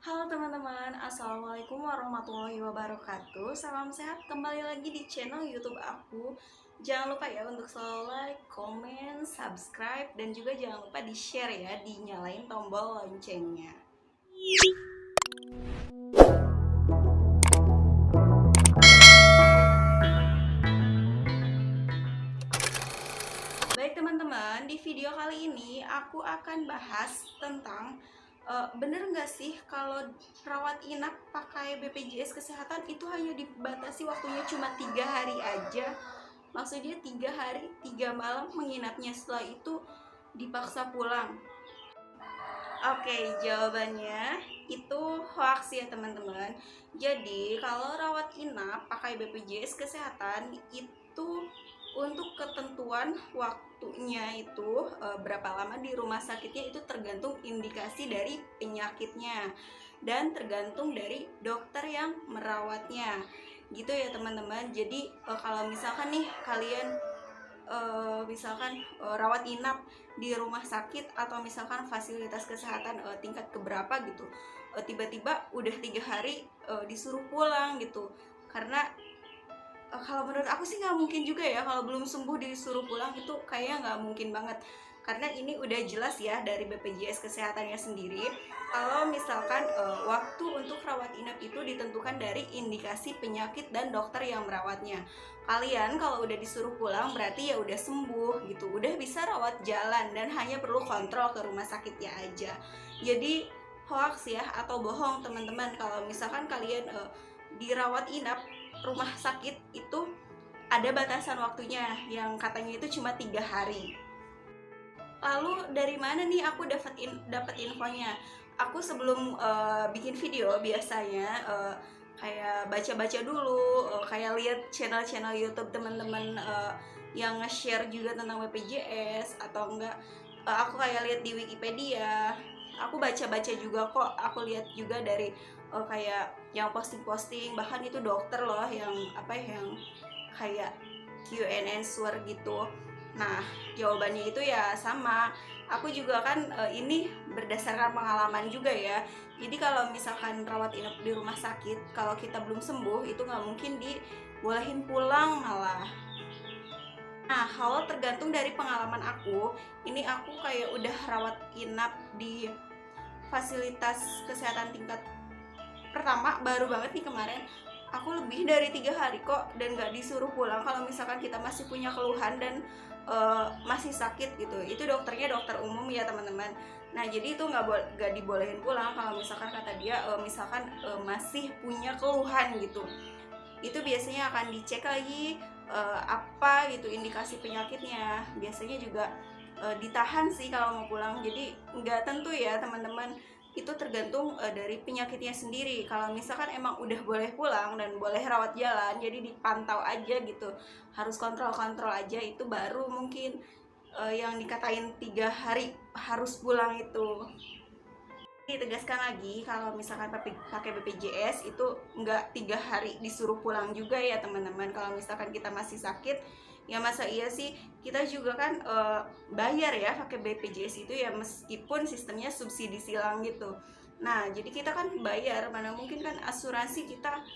Halo teman-teman, Assalamualaikum warahmatullahi wabarakatuh. Salam sehat, kembali lagi di channel YouTube aku. Jangan lupa ya untuk selalu like, komen, subscribe, dan juga jangan lupa di share ya, dinyalain tombol loncengnya. Baik teman-teman, di video kali ini aku akan bahas tentang bener nggak sih kalau rawat inap pakai BPJS Kesehatan itu hanya dibatasi waktunya cuma 3 hari aja. Maksudnya 3 hari 3 malam menginapnya, setelah itu dipaksa pulang. Oke, jawabannya itu hoax ya teman-teman. Jadi kalau rawat inap pakai BPJS Kesehatan itu untuk ketentuan waktunya itu berapa lama di rumah sakitnya itu tergantung indikasi dari penyakitnya dan tergantung dari dokter yang merawatnya. Gitu ya teman-teman. Jadi kalau misalkan nih kalian rawat inap di rumah sakit atau misalkan fasilitas kesehatan tingkat keberapa gitu, tiba-tiba udah 3 hari disuruh pulang gitu. Karena kalau menurut aku sih nggak mungkin juga ya, kalau belum sembuh disuruh pulang itu kayaknya nggak mungkin banget. Karena ini udah jelas ya dari BPJS Kesehatannya sendiri, kalau misalkan waktu untuk rawat inap itu ditentukan dari indikasi penyakit dan dokter yang merawatnya. Kalian kalau udah disuruh pulang berarti ya udah sembuh gitu, udah bisa rawat jalan dan hanya perlu kontrol ke rumah sakitnya aja. Jadi hoax ya atau bohong teman-teman kalau misalkan kalian dirawat inap rumah sakit itu ada batasan waktunya yang katanya itu cuma 3 hari. Lalu dari mana nih aku dapat infonya? Aku sebelum bikin video biasanya kayak baca-baca dulu, kayak lihat channel-channel YouTube teman-teman yang nge-share juga tentang BPJS, atau enggak aku kayak lihat di Wikipedia. Aku baca-baca juga kok, aku lihat juga dari kayak yang posting-posting, bahkan itu dokter loh yang yang kayak Q&A answer gitu. Nah, jawabannya itu ya sama. Aku juga kan ini berdasarkan pengalaman juga ya. Jadi kalau misalkan rawat inap di rumah sakit, kalau kita belum sembuh itu nggak mungkin dibolehin pulang malah. Nah, kalau tergantung dari pengalaman aku, ini aku kayak udah rawat inap di fasilitas kesehatan tingkat pertama baru banget nih kemarin. Aku lebih dari 3 hari kok dan gak disuruh pulang kalau misalkan kita masih punya keluhan dan masih sakit gitu. Itu dokternya dokter umum ya teman-teman. Nah jadi itu nggak dibolehin pulang kalau misalkan kata dia misalkan masih punya keluhan gitu. Itu biasanya akan dicek lagi apa gitu indikasi penyakitnya. Biasanya juga ditahan sih kalau mau pulang. Jadi nggak tentu ya teman-teman, itu tergantung dari penyakitnya sendiri. Kalau misalkan emang udah boleh pulang dan boleh rawat jalan, jadi dipantau aja gitu, harus kontrol-kontrol aja, itu baru mungkin yang dikatain 3 hari harus pulang itu. Ditegaskan lagi kalau misalkan pakai BPJS itu nggak 3 hari disuruh pulang juga ya teman-teman. Kalau misalkan kita masih sakit, ya masa iya sih kita juga kan bayar ya pakai BPJS itu ya, meskipun sistemnya subsidi silang gitu. Nah jadi kita kan bayar, mana mungkin kan asuransi kita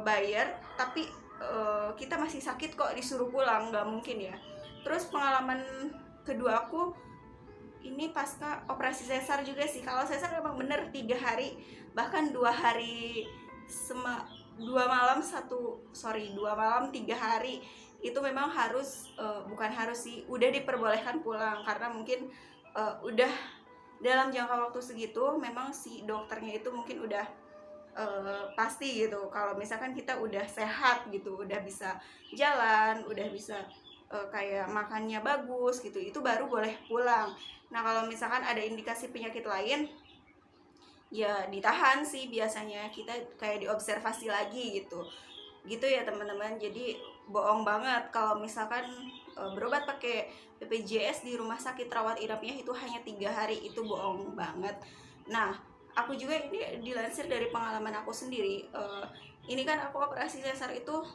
bayar tapi kita masih sakit kok disuruh pulang, nggak mungkin ya. Terus pengalaman kedua aku ini pasca operasi sesar juga sih. Kalau sesar memang bener 3 hari, bahkan 2 hari, 2 malam 3 hari itu memang harus bukan harus sih, udah diperbolehkan pulang karena mungkin udah dalam jangka waktu segitu memang si dokternya itu mungkin udah pasti gitu kalau misalkan kita udah sehat gitu, udah bisa jalan, udah bisa kayak makannya bagus gitu, itu baru boleh pulang. Nah kalau misalkan ada indikasi penyakit lain, ya ditahan sih biasanya, kita kayak diobservasi lagi gitu ya teman-teman. Jadi bohong banget kalau misalkan berobat pakai BPJS di rumah sakit rawat inapnya itu hanya 3 hari, itu bohong banget. Nah aku juga ini dilansir dari pengalaman aku sendiri. Ini kan aku operasi sesar itu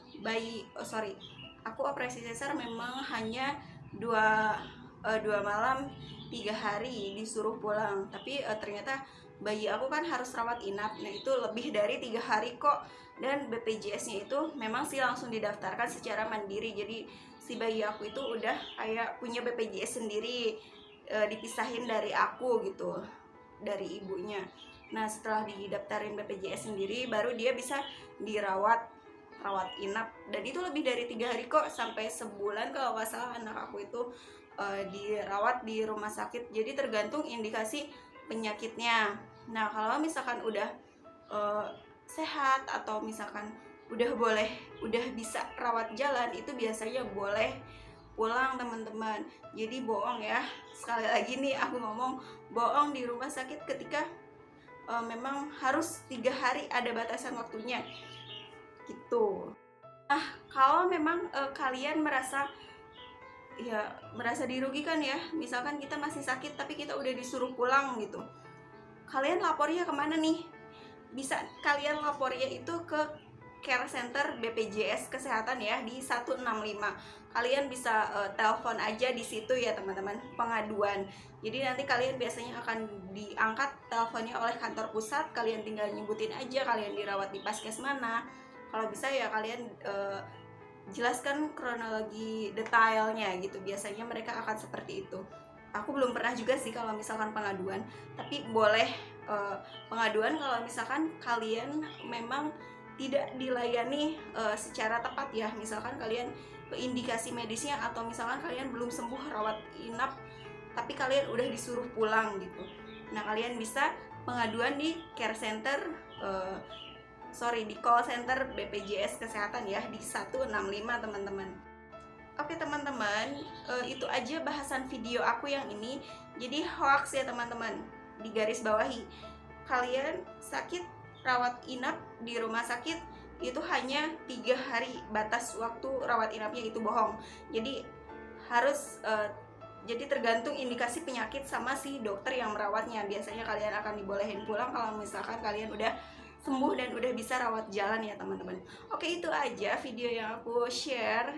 aku operasi sesar memang hanya 2 malam 3 hari disuruh pulang, tapi ternyata bayi aku kan harus rawat inap, nah itu lebih dari 3 hari kok. Dan BPJS-nya itu memang sih langsung didaftarkan secara mandiri, jadi si bayi aku itu udah kayak punya BPJS sendiri, dipisahin dari aku gitu, dari ibunya. Nah setelah didaftarin BPJS sendiri baru dia bisa rawat inap, dan itu lebih dari 3 hari kok, sampai sebulan kalau nggak salah anak aku itu dirawat di rumah sakit. Jadi tergantung indikasi penyakitnya. Nah kalau misalkan udah uh, sehat atau misalkan udah bisa rawat jalan, itu biasanya boleh pulang teman-teman. Jadi bohong ya, sekali lagi nih aku ngomong, bohong di rumah sakit ketika memang harus 3 hari, ada batasan waktunya gitu. Nah kalau memang kalian merasa dirugikan ya, misalkan kita masih sakit tapi kita udah disuruh pulang gitu, kalian lapornya kemana nih? Bisa kalian lapornya itu ke care center BPJS kesehatan ya, di 165. Kalian bisa telepon aja di situ ya teman-teman, pengaduan. Jadi nanti kalian biasanya akan diangkat teleponnya oleh kantor pusat, kalian tinggal nyebutin aja kalian dirawat di paskes mana. Kalau bisa ya kalian jelaskan kronologi detailnya gitu, biasanya mereka akan seperti itu. Aku belum pernah juga sih kalau misalkan pengaduan, tapi boleh pengaduan kalau misalkan kalian memang tidak dilayani secara tepat ya, misalkan kalian indikasi medisnya atau misalkan kalian belum sembuh rawat inap tapi kalian udah disuruh pulang gitu. Nah kalian bisa pengaduan di care center di call center BPJS kesehatan ya, di 165 teman-teman. Oke teman-teman, itu aja bahasan video aku yang ini. Jadi hoax ya teman-teman, di garis bawahi. Kalian sakit rawat inap di rumah sakit itu hanya 3 hari batas waktu rawat inapnya, itu bohong. Jadi harus jadi tergantung indikasi penyakit sama si dokter yang merawatnya. Biasanya kalian akan dibolehin pulang kalau misalkan kalian udah sembuh dan udah bisa rawat jalan ya teman-teman. Oke itu aja video yang aku share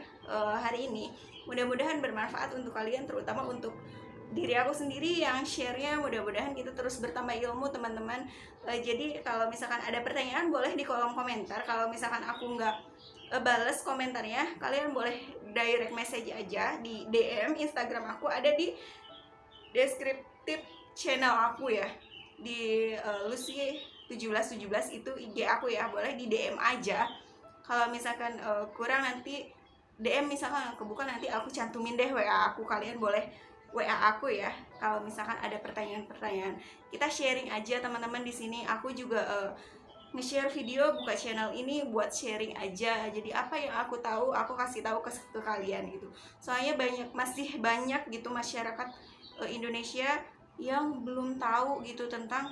hari ini. Mudah-mudahan bermanfaat untuk kalian, terutama untuk diri aku sendiri yang share-nya. Mudah-mudahan kita terus bertambah ilmu teman-teman. Jadi kalau misalkan ada pertanyaan boleh di kolom komentar. Kalau misalkan aku nggak bales komentarnya, kalian boleh direct message aja di DM Instagram aku, ada di deskriptif channel aku ya, di Lucy 1717 itu IG aku ya, boleh di DM aja. Kalau misalkan kurang nanti DM misalkan kebuka, nanti aku cantumin deh WA aku, kalian boleh WA aku ya kalau misalkan ada pertanyaan-pertanyaan. Kita sharing aja teman-teman di sini. Aku juga nge-share video, buka channel ini buat sharing aja. Jadi apa yang aku tahu aku kasih tahu ke kalian gitu. Soalnya masih banyak gitu masyarakat Indonesia yang belum tahu gitu tentang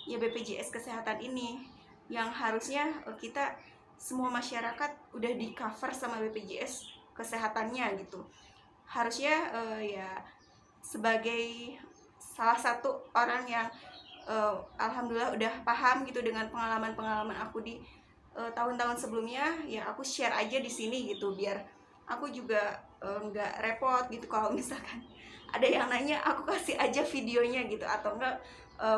ya BPJS kesehatan ini, yang harusnya kita semua masyarakat udah di cover sama BPJS kesehatannya gitu. Harusnya ya sebagai salah satu orang yang alhamdulillah udah paham gitu dengan pengalaman-pengalaman aku di tahun-tahun sebelumnya, ya aku share aja di sini gitu, biar aku juga nggak repot gitu kalau misalkan ada yang nanya, aku kasih aja videonya gitu. Atau enggak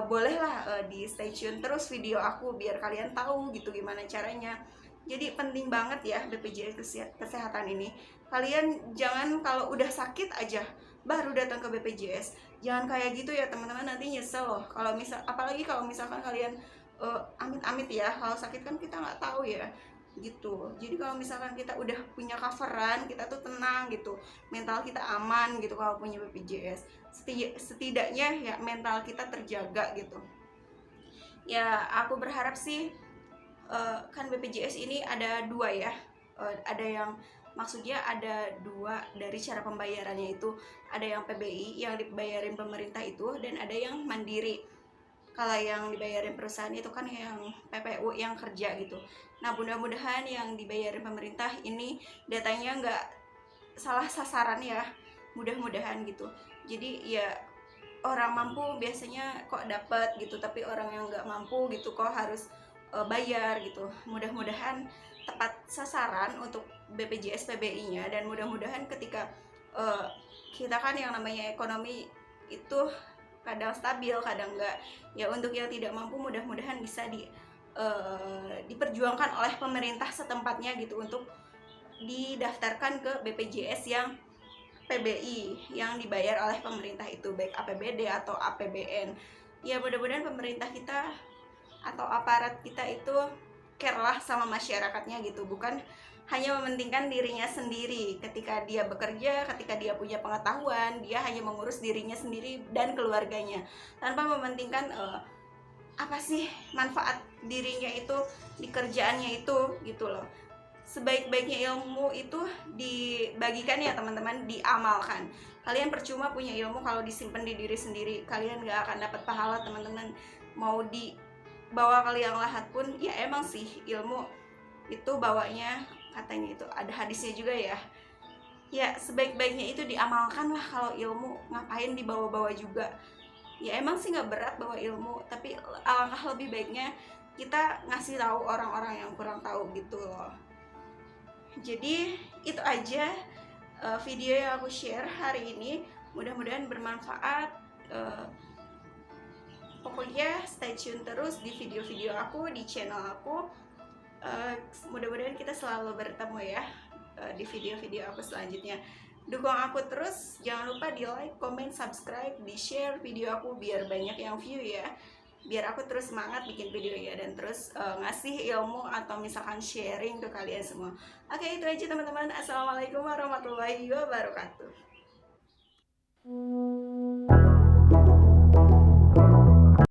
bolehlah di stay tune terus video aku biar kalian tahu gitu gimana caranya. Jadi penting banget ya BPJS kesehatan ini. Kalian jangan kalau udah sakit aja baru datang ke BPJS. Jangan kayak gitu ya teman-teman, nanti nyesel loh. Apalagi kalau misalkan kalian amit-amit ya, kalau sakit kan kita nggak tahu ya gitu. Jadi kalau misalkan kita udah punya coveran, kita tuh tenang gitu, mental kita aman gitu kalau punya BPJS. Setidaknya ya mental kita terjaga gitu. Ya aku berharap sih kan BPJS ini ada dua ya, ada yang maksudnya ada dua dari cara pembayarannya itu, ada yang PBI yang dibayarin pemerintah itu, dan ada yang mandiri. Kalau yang dibayarin perusahaan itu kan yang PPU yang kerja gitu. Nah mudah-mudahan yang dibayarin pemerintah ini datanya nggak salah sasaran ya, mudah-mudahan gitu. Jadi ya orang mampu biasanya kok dapat gitu, tapi orang yang nggak mampu gitu kok harus bayar gitu. Mudah-mudahan tepat sasaran untuk BPJS PBI-nya, dan mudah-mudahan ketika kita kan yang namanya ekonomi itu kadang stabil, kadang enggak. Ya untuk yang tidak mampu mudah-mudahan bisa diperjuangkan oleh pemerintah setempatnya gitu untuk didaftarkan ke BPJS yang PBI yang dibayar oleh pemerintah itu, baik APBD atau APBN. Ya mudah-mudahan pemerintah kita atau aparat kita itu care lah sama masyarakatnya gitu, bukan hanya mementingkan dirinya sendiri. Ketika dia bekerja, ketika dia punya pengetahuan, dia hanya mengurus dirinya sendiri dan keluarganya tanpa mementingkan apa sih manfaat dirinya itu di kerjaannya itu gitu loh. Sebaik-baiknya ilmu itu dibagikan ya teman-teman, diamalkan. Kalian percuma punya ilmu kalau disimpan di diri sendiri, kalian gak akan dapat pahala teman-teman. Mau dibawa ke liang lahat pun ya emang sih ilmu itu bawanya, katanya itu ada hadisnya juga ya. Ya sebaik-baiknya itu diamalkan lah. Kalau ilmu ngapain dibawa-bawa juga. Ya emang sih nggak berat bawa ilmu, tapi alangkah lebih baiknya kita ngasih tahu orang-orang yang kurang tahu gitu loh. Jadi itu aja video yang aku share hari ini, mudah-mudahan bermanfaat. Pokoknya stay tune terus di video-video aku, di channel aku. Mudah-mudahan kita selalu bertemu ya di video-video aku selanjutnya. Dukung aku terus, jangan lupa di like, comment, subscribe, di share video aku biar banyak yang view ya, biar aku terus semangat bikin video ya, dan terus ngasih ilmu atau misalkan sharing ke kalian semua. Oke, itu aja teman-teman. Assalamualaikum warahmatullahi wabarakatuh.